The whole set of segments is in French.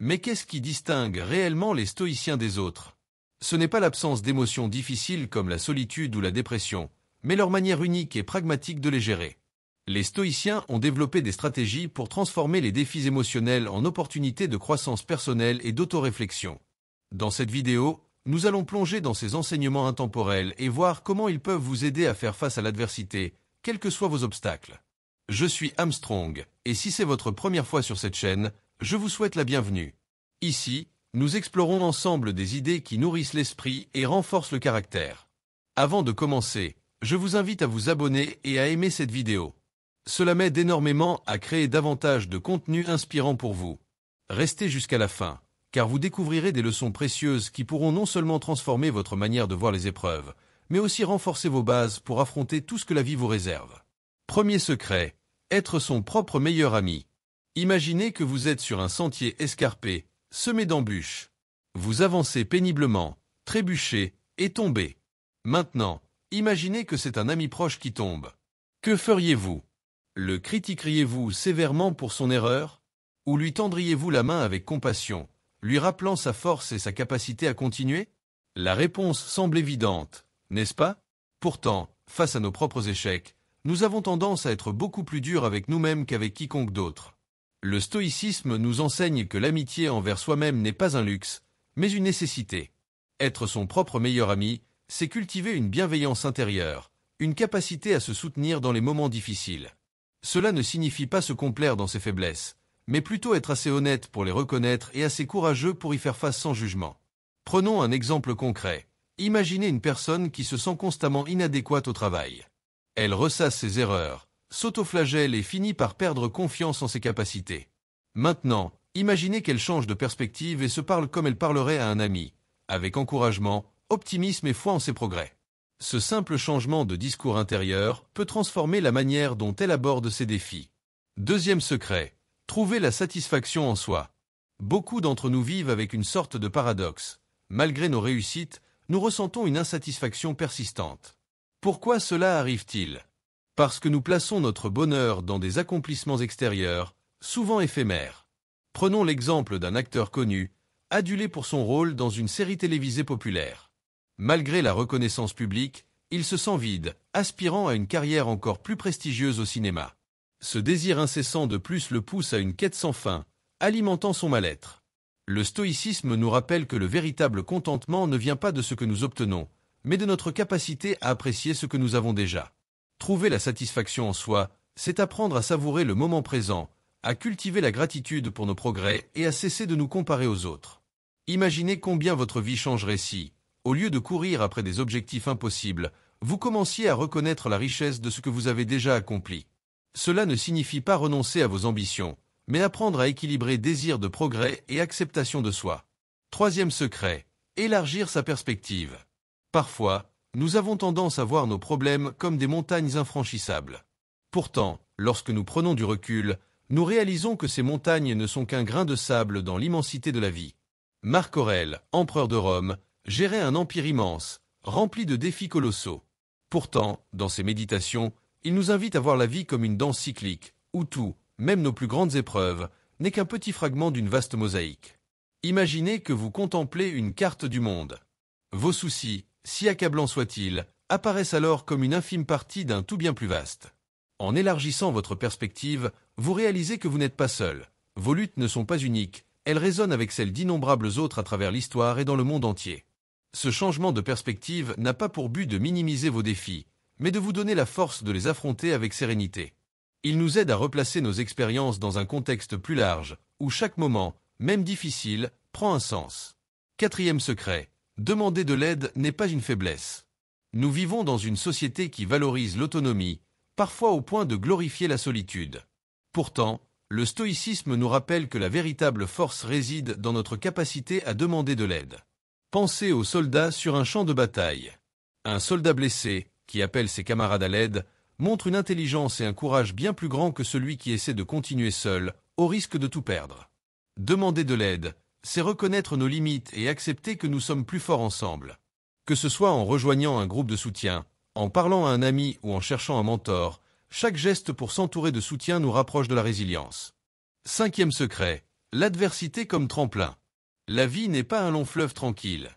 Mais qu'est-ce qui distingue réellement les stoïciens des autres? Ce n'est pas l'absence d'émotions difficiles comme la solitude ou la dépression, mais leur manière unique et pragmatique de les gérer. Les stoïciens ont développé des stratégies pour transformer les défis émotionnels en opportunités de croissance personnelle et d'autoréflexion. Dans cette vidéo, nous allons plonger dans ces enseignements intemporels et voir comment ils peuvent vous aider à faire face à l'adversité, quels que soient vos obstacles. Je suis Armstrong, et si c'est votre première fois sur cette chaîne, je vous souhaite la bienvenue. Ici, nous explorons ensemble des idées qui nourrissent l'esprit et renforcent le caractère. Avant de commencer, je vous invite à vous abonner et à aimer cette vidéo. Cela m'aide énormément à créer davantage de contenu inspirant pour vous. Restez jusqu'à la fin, car vous découvrirez des leçons précieuses qui pourront non seulement transformer votre manière de voir les épreuves, mais aussi renforcer vos bases pour affronter tout ce que la vie vous réserve. Premier secret, être son propre meilleur ami. Imaginez que vous êtes sur un sentier escarpé, semé d'embûches. Vous avancez péniblement, trébuchez et tombez. Maintenant, imaginez que c'est un ami proche qui tombe. Que feriez-vous? Le critiqueriez-vous sévèrement pour son erreur? Ou lui tendriez-vous la main avec compassion, lui rappelant sa force et sa capacité à continuer? La réponse semble évidente, n'est-ce pas? Pourtant, face à nos propres échecs, nous avons tendance à être beaucoup plus durs avec nous-mêmes qu'avec quiconque d'autre. Le stoïcisme nous enseigne que l'amitié envers soi-même n'est pas un luxe, mais une nécessité. Être son propre meilleur ami, c'est cultiver une bienveillance intérieure, une capacité à se soutenir dans les moments difficiles. Cela ne signifie pas se complaire dans ses faiblesses, mais plutôt être assez honnête pour les reconnaître et assez courageux pour y faire face sans jugement. Prenons un exemple concret. Imaginez une personne qui se sent constamment inadéquate au travail. Elle ressasse ses erreurs, s'autoflagelle et finit par perdre confiance en ses capacités. Maintenant, imaginez qu'elle change de perspective et se parle comme elle parlerait à un ami, avec encouragement, optimisme et foi en ses progrès. Ce simple changement de discours intérieur peut transformer la manière dont elle aborde ses défis. Deuxième secret, trouver la satisfaction en soi. Beaucoup d'entre nous vivent avec une sorte de paradoxe. Malgré nos réussites, nous ressentons une insatisfaction persistante. Pourquoi cela arrive-t-il? Parce que nous plaçons notre bonheur dans des accomplissements extérieurs, souvent éphémères. Prenons l'exemple d'un acteur connu, adulé pour son rôle dans une série télévisée populaire. Malgré la reconnaissance publique, il se sent vide, aspirant à une carrière encore plus prestigieuse au cinéma. Ce désir incessant de plus le pousse à une quête sans fin, alimentant son mal-être. Le stoïcisme nous rappelle que le véritable contentement ne vient pas de ce que nous obtenons, mais de notre capacité à apprécier ce que nous avons déjà. Trouver la satisfaction en soi, c'est apprendre à savourer le moment présent, à cultiver la gratitude pour nos progrès et à cesser de nous comparer aux autres. Imaginez combien votre vie changerait si, au lieu de courir après des objectifs impossibles, vous commenciez à reconnaître la richesse de ce que vous avez déjà accompli. Cela ne signifie pas renoncer à vos ambitions, mais apprendre à équilibrer désir de progrès et acceptation de soi. Troisième secret, élargir sa perspective. Parfois, nous avons tendance à voir nos problèmes comme des montagnes infranchissables. Pourtant, lorsque nous prenons du recul, nous réalisons que ces montagnes ne sont qu'un grain de sable dans l'immensité de la vie. Marc Aurèle, empereur de Rome, gérait un empire immense, rempli de défis colossaux. Pourtant, dans ses méditations, il nous invite à voir la vie comme une danse cyclique, où tout, même nos plus grandes épreuves, n'est qu'un petit fragment d'une vaste mosaïque. Imaginez que vous contemplez une carte du monde. Vos soucis, si accablants soient-ils, apparaissent alors comme une infime partie d'un tout bien plus vaste. En élargissant votre perspective, vous réalisez que vous n'êtes pas seul. Vos luttes ne sont pas uniques, elles résonnent avec celles d'innombrables autres à travers l'histoire et dans le monde entier. Ce changement de perspective n'a pas pour but de minimiser vos défis, mais de vous donner la force de les affronter avec sérénité. Il nous aide à replacer nos expériences dans un contexte plus large, où chaque moment, même difficile, prend un sens. Quatrième secret, demander de l'aide n'est pas une faiblesse. Nous vivons dans une société qui valorise l'autonomie, parfois au point de glorifier la solitude. Pourtant, le stoïcisme nous rappelle que la véritable force réside dans notre capacité à demander de l'aide. Pensez aux soldats sur un champ de bataille. Un soldat blessé, qui appelle ses camarades à l'aide, montre une intelligence et un courage bien plus grands que celui qui essaie de continuer seul, au risque de tout perdre. Demander de l'aide, c'est reconnaître nos limites et accepter que nous sommes plus forts ensemble. Que ce soit en rejoignant un groupe de soutien, en parlant à un ami ou en cherchant un mentor, chaque geste pour s'entourer de soutien nous rapproche de la résilience. Cinquième secret, L'adversité comme tremplin. La vie n'est pas un long fleuve tranquille.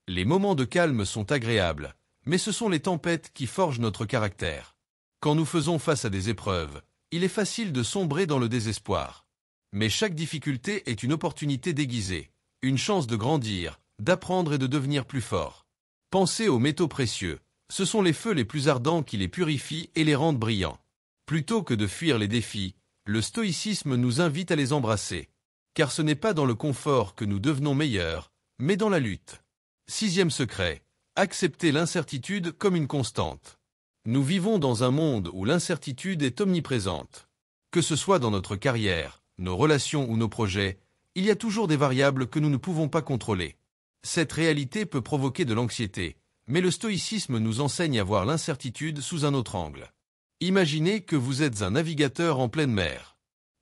Les moments de calme sont agréables, mais ce sont les tempêtes qui forgent notre caractère. Quand nous faisons face à des épreuves, il est facile de sombrer dans le désespoir. Mais chaque difficulté est une opportunité déguisée, une chance de grandir, d'apprendre et de devenir plus fort. Pensez aux métaux précieux. Ce sont les feux les plus ardents qui les purifient et les rendent brillants. Plutôt que de fuir les défis, le stoïcisme nous invite à les embrasser. Car ce n'est pas dans le confort que nous devenons meilleurs, mais dans la lutte. 6e secret. Accepter l'incertitude comme une constante. Nous vivons dans un monde où l'incertitude est omniprésente. Que ce soit dans notre carrière, nos relations ou nos projets, il y a toujours des variables que nous ne pouvons pas contrôler. Cette réalité peut provoquer de l'anxiété, mais le stoïcisme nous enseigne à voir l'incertitude sous un autre angle. Imaginez que vous êtes un navigateur en pleine mer.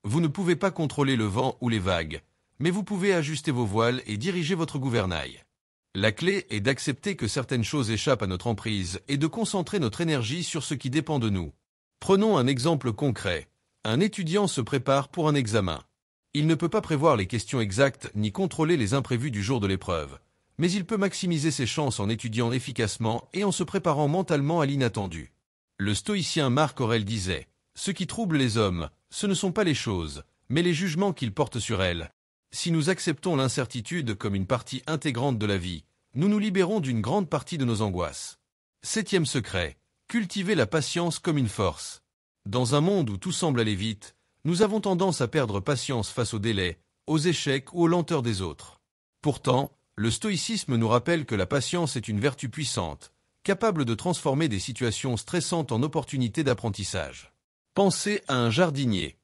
Vous ne pouvez pas contrôler le vent ou les vagues, mais vous pouvez ajuster vos voiles et diriger votre gouvernail. La clé est d'accepter que certaines choses échappent à notre emprise et de concentrer notre énergie sur ce qui dépend de nous. Prenons un exemple concret. Un étudiant se prépare pour un examen. Il ne peut pas prévoir les questions exactes ni contrôler les imprévus du jour de l'épreuve, mais il peut maximiser ses chances en étudiant efficacement et en se préparant mentalement à l'inattendu. Le stoïcien Marc Aurèle disait « Ce qui trouble les hommes, ce ne sont pas les choses, mais les jugements qu'ils portent sur elles. Si nous acceptons l'incertitude comme une partie intégrante de la vie, nous nous libérons d'une grande partie de nos angoisses. » 7e secret. Cultiver la patience comme une force. Dans un monde où tout semble aller vite, nous avons tendance à perdre patience face aux délais, aux échecs ou aux lenteurs des autres. Pourtant, le stoïcisme nous rappelle que la patience est une vertu puissante, capable de transformer des situations stressantes en opportunités d'apprentissage. Pensez à un jardinier.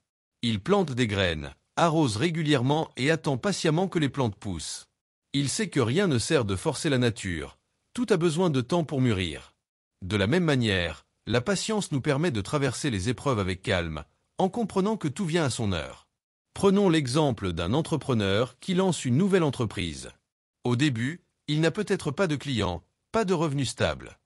Il plante des graines, arrose régulièrement et attend patiemment que les plantes poussent. Il sait que rien ne sert de forcer la nature, tout a besoin de temps pour mûrir. De la même manière, la patience nous permet de traverser les épreuves avec calme, en comprenant que tout vient à son heure. Prenons l'exemple d'un entrepreneur qui lance une nouvelle entreprise. Au début, il n'a peut-être pas de clients, pas de revenus stables.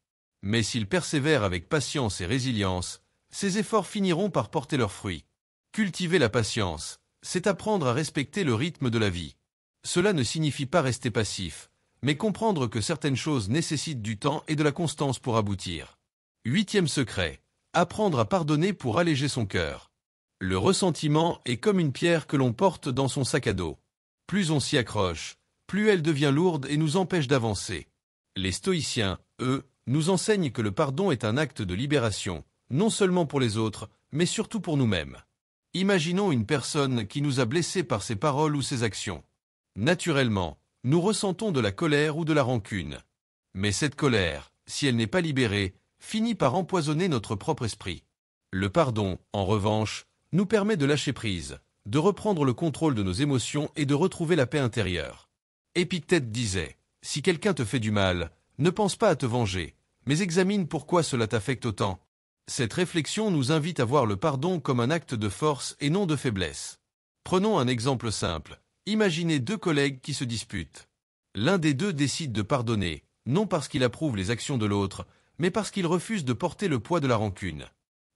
Mais s'il persévère avec patience et résilience, ses efforts finiront par porter leurs fruits. Cultiver la patience, c'est apprendre à respecter le rythme de la vie. Cela ne signifie pas rester passif, mais comprendre que certaines choses nécessitent du temps et de la constance pour aboutir. 8e secret. Apprendre à pardonner pour alléger son cœur. Le ressentiment est comme une pierre que l'on porte dans son sac à dos. Plus on s'y accroche, plus elle devient lourde et nous empêche d'avancer. Les stoïciens, eux, nous enseignent que le pardon est un acte de libération, non seulement pour les autres, mais surtout pour nous-mêmes. Imaginons une personne qui nous a blessés par ses paroles ou ses actions. Naturellement, nous ressentons de la colère ou de la rancune. Mais cette colère, si elle n'est pas libérée, finit par empoisonner notre propre esprit. Le pardon, en revanche, nous permet de lâcher prise, de reprendre le contrôle de nos émotions et de retrouver la paix intérieure. Épictète disait « Si quelqu'un te fait du mal, ne pense pas à te venger, mais examine pourquoi cela t'affecte autant. » Cette réflexion nous invite à voir le pardon comme un acte de force et non de faiblesse. Prenons un exemple simple. Imaginez deux collègues qui se disputent. L'un des deux décide de pardonner, non parce qu'il approuve les actions de l'autre, mais parce qu'il refuse de porter le poids de la rancune.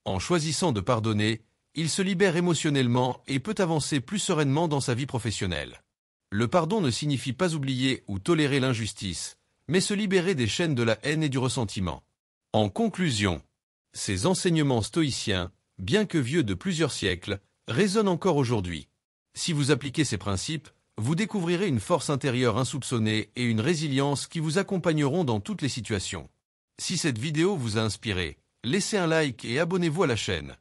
En choisissant de pardonner, il se libère émotionnellement et peut avancer plus sereinement dans sa vie professionnelle. Le pardon ne signifie pas oublier ou tolérer l'injustice, mais se libérer des chaînes de la haine et du ressentiment. En conclusion, ces enseignements stoïciens, bien que vieux de plusieurs siècles, résonnent encore aujourd'hui. Si vous appliquez ces principes, vous découvrirez une force intérieure insoupçonnée et une résilience qui vous accompagneront dans toutes les situations. Si cette vidéo vous a inspiré, laissez un like et abonnez-vous à la chaîne.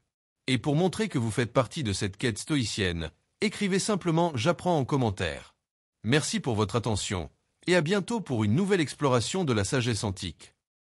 Et pour montrer que vous faites partie de cette quête stoïcienne, écrivez simplement « J'apprends » en commentaire. Merci pour votre attention, et à bientôt pour une nouvelle exploration de la sagesse antique.